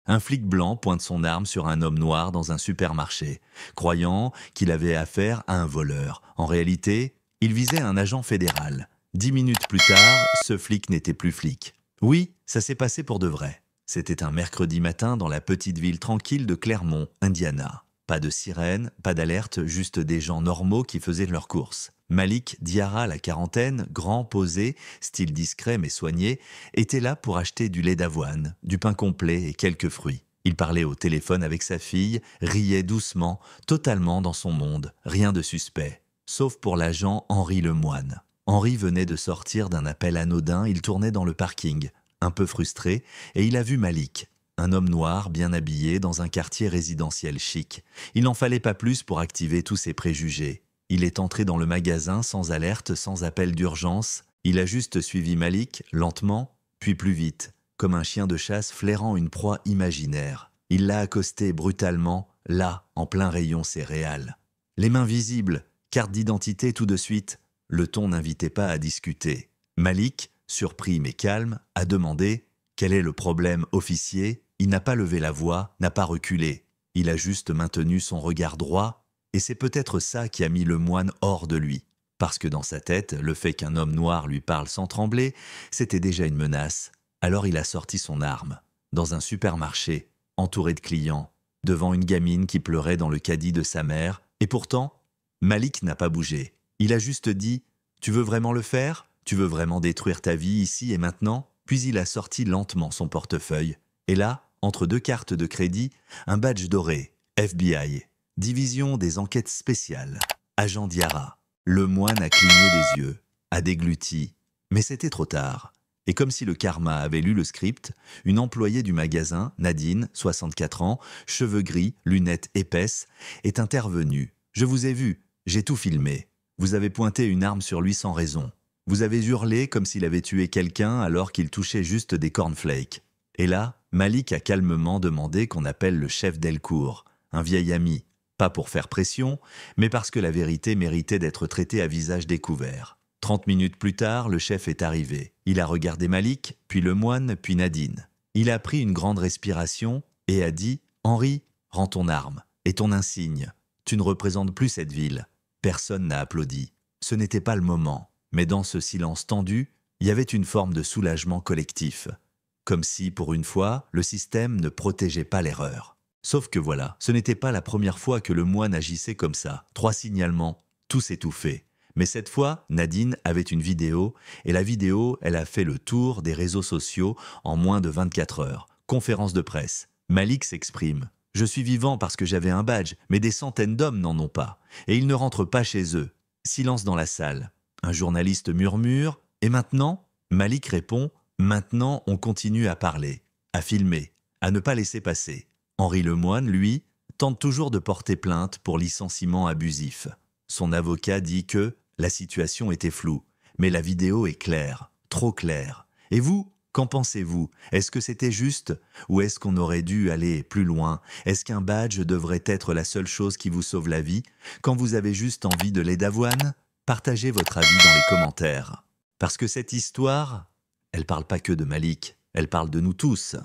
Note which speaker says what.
Speaker 1: Un flic blanc pointe son arme sur un homme noir dans un supermarché, croyant qu'il avait affaire à un voleur. En réalité, il visait un agent fédéral. 10 minutes plus tard, ce flic n'était plus flic. Oui, ça s'est passé pour de vrai. C'était un mercredi matin dans la petite ville tranquille de Clermont, Indiana. Pas de sirène, pas d'alerte, juste des gens normaux qui faisaient leurs courses. Malik Diarra, la quarantaine, grand, posé, style discret mais soigné, était là pour acheter du lait d'avoine, du pain complet et quelques fruits. Il parlait au téléphone avec sa fille, riait doucement, totalement dans son monde, rien de suspect. Sauf pour l'agent Henri Lemoine. Henri venait de sortir d'un appel anodin, il tournait dans le parking, un peu frustré, et il a vu Malik, un homme noir bien habillé dans un quartier résidentiel chic. Il n'en fallait pas plus pour activer tous ses préjugés. Il est entré dans le magasin sans alerte, sans appel d'urgence. Il a juste suivi Malik, lentement, puis plus vite, comme un chien de chasse flairant une proie imaginaire. Il l'a accosté brutalement, là, en plein rayon céréales. Les mains visibles, carte d'identité tout de suite. Le ton n'invitait pas à discuter. Malik, surpris mais calme, a demandé « Quel est le problème, officier ?» Il n'a pas levé la voix, n'a pas reculé. Il a juste maintenu son regard droit, et c'est peut-être ça qui a mis Lemoine hors de lui. Parce que dans sa tête, le fait qu'un homme noir lui parle sans trembler, c'était déjà une menace. Alors il a sorti son arme. Dans un supermarché, entouré de clients, devant une gamine qui pleurait dans le caddie de sa mère, et pourtant, Malik n'a pas bougé. Il a juste dit « Tu veux vraiment le faire ? Tu veux vraiment détruire ta vie ici et maintenant ?» Puis il a sorti lentement son portefeuille. Et là, entre deux cartes de crédit, un badge doré, FBI, Division des enquêtes spéciales, Agent Diarra. Lemoine a cligné des yeux, a dégluti. Mais c'était trop tard. Et comme si le karma avait lu le script, une employée du magasin, Nadine, 64 ans, cheveux gris, lunettes épaisses, est intervenue. « Je vous ai vu, j'ai tout filmé. Vous avez pointé une arme sur lui sans raison. Vous avez hurlé comme s'il avait tué quelqu'un alors qu'il touchait juste des cornflakes. » Et là, Malik a calmement demandé qu'on appelle le chef Delcourt, un vieil ami, pas pour faire pression, mais parce que la vérité méritait d'être traitée à visage découvert. 30 minutes plus tard, le chef est arrivé. Il a regardé Malik, puis Lemoine, puis Nadine. Il a pris une grande respiration et a dit « Henri, rends ton arme et ton insigne. Tu ne représentes plus cette ville. » Personne n'a applaudi. Ce n'était pas le moment. Mais dans ce silence tendu, il y avait une forme de soulagement collectif. Comme si, pour une fois, le système ne protégeait pas l'erreur. Sauf que voilà, ce n'était pas la première fois que Lemoine agissait comme ça. 3 signalements, tout s'étouffait. Mais cette fois, Nadine avait une vidéo, et la vidéo, elle a fait le tour des réseaux sociaux en moins de 24 heures. Conférence de presse. Malik s'exprime. « Je suis vivant parce que j'avais un badge, mais des centaines d'hommes n'en ont pas. Et ils ne rentrent pas chez eux. » Silence dans la salle. Un journaliste murmure « Et maintenant ?» Malik répond « Maintenant, on continue à parler, à filmer, à ne pas laisser passer. » Henri Lemoine, lui, tente toujours de porter plainte pour licenciement abusif. Son avocat dit que la situation était floue, mais la vidéo est claire, trop claire. Et vous, qu'en pensez-vous? Est-ce que c'était juste? Ou est-ce qu'on aurait dû aller plus loin? Est-ce qu'un badge devrait être la seule chose qui vous sauve la vie quand vous avez juste envie de lait d'avoine? Partagez votre avis dans les commentaires. Parce que cette histoire, elle parle pas que de Malik, elle parle de nous tous.